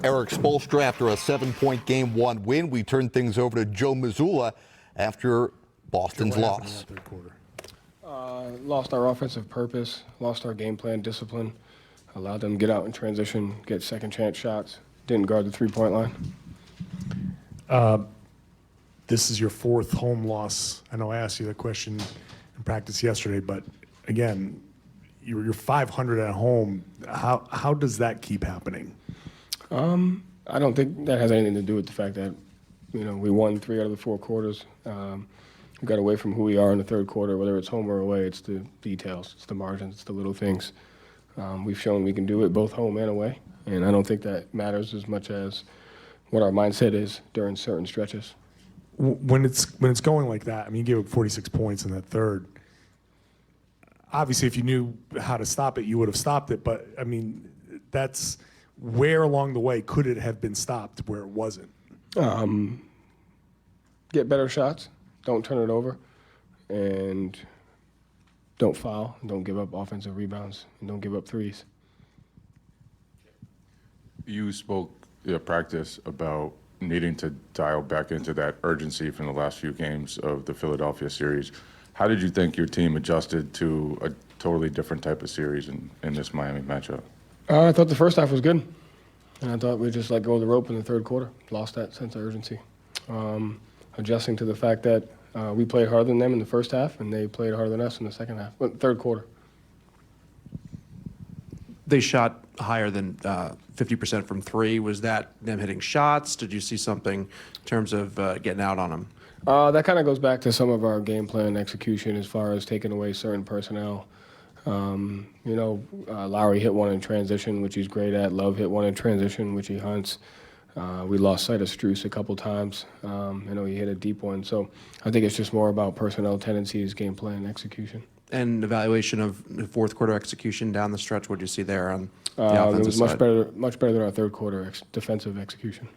Eric Spoelstra, after a 7-point Game 1 win, we turn things over to Joe Mazzulla after Boston's loss. Lost our offensive purpose, lost our game plan discipline, allowed them to get out in transition, get second chance shots, didn't guard the three-point line. This is your fourth home loss. I know I asked you that question in practice yesterday, but again, you're 500 at home. How does that keep happening? I don't think that has anything to do with the fact that, we won 3 out of the 4 quarters. We got away from who we are in the third quarter, whether it's home or away. It's the details, it's the margins, it's the little things. We've shown we can do it both home and away, and I don't think that matters as much as what our mindset is during certain stretches. When it's going like that, I mean, you gave up 46 points in that third. Obviously, if you knew how to stop it, you would have stopped it. But I mean, that's where along the way could it have been stopped where it wasn't? Get better shots, don't turn it over, and don't foul, don't give up offensive rebounds, and don't give up threes. You spoke at practice about needing to dial back into that urgency from the last few games of the Philadelphia series. How did you think your team adjusted to a totally different type of series in this Miami matchup? I thought the first half was good, and I thought we just let go of the rope in the third quarter, lost that sense of urgency. Adjusting to the fact that we played harder than them in the first half, and they played harder than us in the second half, third quarter. They shot higher than 50% from 3. Was that them hitting shots? Did you see something in terms of getting out on them? That kind of goes back to some of our game plan execution as far as taking away certain personnel. Lowry hit one in transition, which he's great at. Love hit one in transition, which he hunts. We lost sight of Strus a couple times. He hit a deep one. So I think it's just more about personnel tendencies, game plan execution. And evaluation of the fourth quarter execution down the stretch, what did you see there on the It offensive was side? much better than our third quarter defensive execution.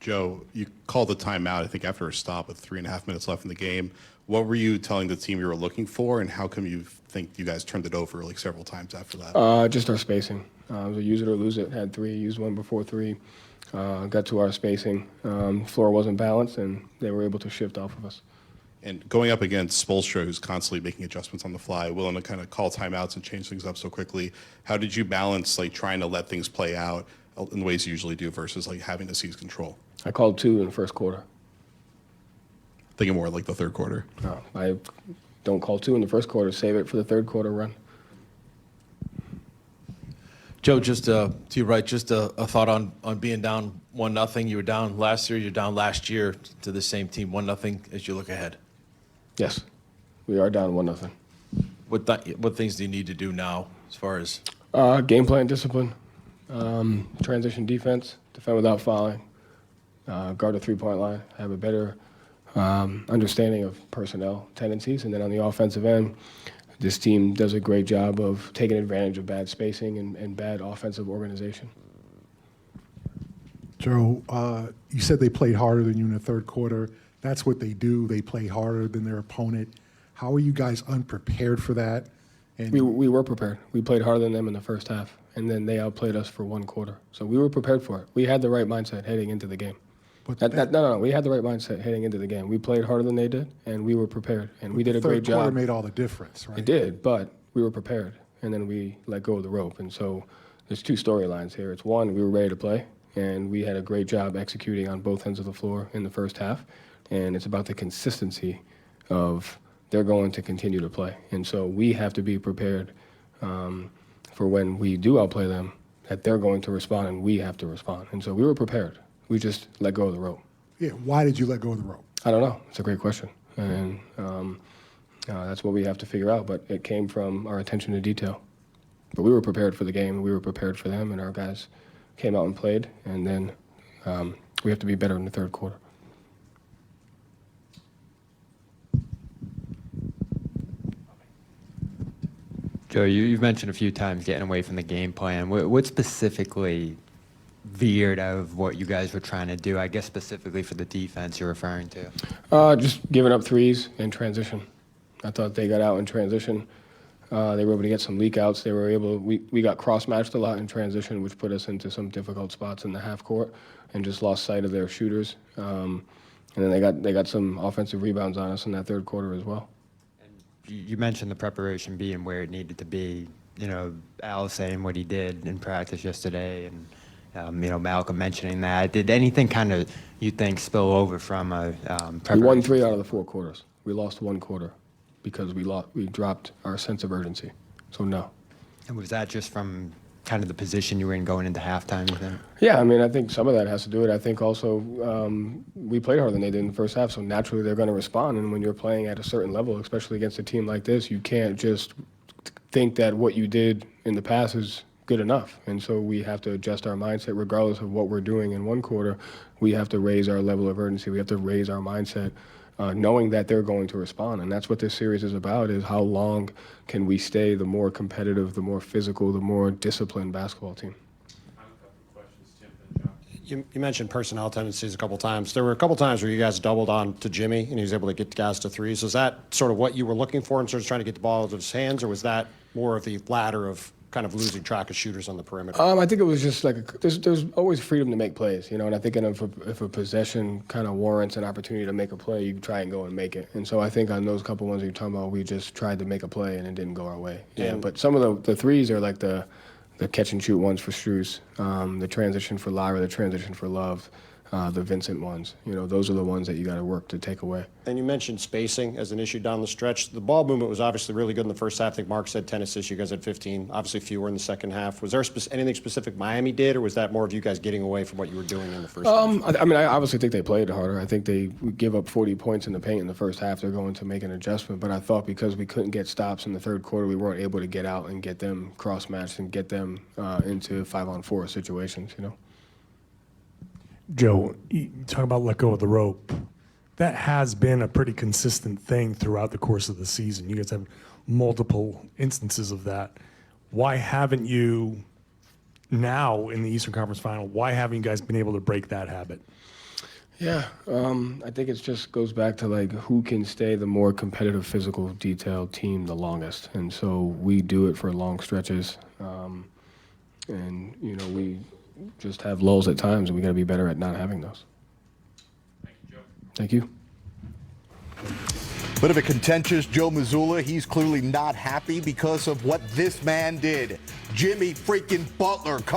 Joe, you called the timeout, I think, after a stop with 3.5 minutes left in the game. What were you telling the team you were looking for, and how come you think you guys turned it over like several times after that? Just our spacing. It was a use it or lose it. Had 3, used one before 3. Got to our spacing. Floor wasn't balanced, and they were able to shift off of us. And going up against Spoelstra, who's constantly making adjustments on the fly, willing to kind of call timeouts and change things up so quickly, how did you balance trying to let things play out in the ways you usually do versus having to seize control? I called 2 in the first quarter. Thinking more like the third quarter. No, I don't call 2 in the first quarter. Save it for the third quarter run. Joe, just to your right, just a thought on being down 1-0. You were down last year. You're down last year to the same team, 1-0. As you look ahead, Yes, we are down 1-0. what things do you need to do now as far as Game plan discipline, transition defense, defend without fouling, guard the three-point line, have a better understanding of personnel tendencies, and then on the offensive end, this team does a great job of taking advantage of bad spacing and bad offensive organization. Joe, you said they played harder than you in the third quarter. That's what they do. They play harder than their opponent. How are you guys unprepared for that? And We were prepared. We played harder than them in the first half, and then they outplayed us for 1 quarter. So we were prepared for it. We had the right mindset heading into the game. But No. We had the right mindset heading into the game. We played harder than they did, and we were prepared, and we did a great the third quarter job. made all the difference, right? It did, but we were prepared, and then we let go of the rope. And so there's 2 storylines here. It's one, we were ready to play, and we had a great job executing on both ends of the floor in the first half. And it's about the consistency of they're going to continue to play. And so we have to be prepared for when we do outplay them, that they're going to respond and we have to respond. And so we were prepared. We just let go of the rope. Yeah, why did you let go of the rope? I don't know. It's a great question. And that's what we have to figure out. But it came from our attention to detail. But we were prepared for the game. We were prepared for them, and our guys came out and played. And then we have to be better in the third quarter. Joe, you've mentioned a few times getting away from the game plan. What specifically veered out of what you guys were trying to do, I guess specifically for the defense you're referring to? Just giving up threes in transition. I thought they got out in transition. They were able to get some leak outs. They were able. We got cross-matched a lot in transition, which put us into some difficult spots in the half court, and just lost sight of their shooters. And then they got some offensive rebounds on us in that third quarter as well. You mentioned the preparation being where it needed to be. You know, Al saying what he did in practice yesterday, and you know, Malcolm mentioning that. Did anything kind of, you think, spill over from a We won preparation? 3 out of the 4 quarters. We lost 1 quarter because we dropped our sense of urgency. So no. And was that just from kind of the position you were in going into halftime, you think? Yeah, I mean, I think some of that has to do with it. I think also we played harder than they did in the first half, so naturally they're going to respond. And when you're playing at a certain level, especially against a team like this, you can't just think that what you did in the past is good enough. And so we have to adjust our mindset regardless of what we're doing in one quarter. We have to raise our level of urgency. We have to raise our mindset, knowing that they're going to respond. And that's what this series is about, is how long can we stay the more competitive, the more physical, the more disciplined basketball team. You mentioned personnel tendencies a couple times. There were a couple times where you guys doubled on to Jimmy, and he was able to get guys to threes. Was that sort of what you were looking for in sort of trying to get the ball out of his hands, or was that more of the latter of kind of losing track of shooters on the perimeter? I think it was just like there's always freedom to make plays, you know. And I think if a possession kind of warrants an opportunity to make a play, you try and go and make it. And so I think on those couple ones you're talking about, we just tried to make a play and it didn't go our way. Yeah, but some of the threes are like the catch and shoot ones for Strus, the transition for Lyra, the transition for Love, the Vincent ones. You know, those are the ones that you got to work to take away. And you mentioned spacing as an issue down the stretch. The ball movement was obviously really good in the first half. I think Mark said 10 assists. You guys had 15. Obviously fewer in the second half. Was there anything specific Miami did, or was that more of you guys getting away from what you were doing in the first half? I mean, I obviously think they played harder. I think they give up 40 points in the paint in the first half. They're going to make an adjustment. But I thought because we couldn't get stops in the third quarter, we weren't able to get out and get them cross-matched and get them into 5-on-4 situations, you know. Joe, you talk about let go of the rope. That has been a pretty consistent thing throughout the course of the season. You guys have multiple instances of that. Why haven't you now in the Eastern Conference Final, why haven't you guys been able to break that habit? Yeah, I think it just goes back to like who can stay the more competitive, physical, detailed team the longest. And so we do it for long stretches. And, you know, we just have lulls at times, and we got to be better at not having those. Thank you, Joe. Thank you. Bit of a contentious Joe Mazzulla. He's clearly not happy because of what this man did. Jimmy freaking Butler comes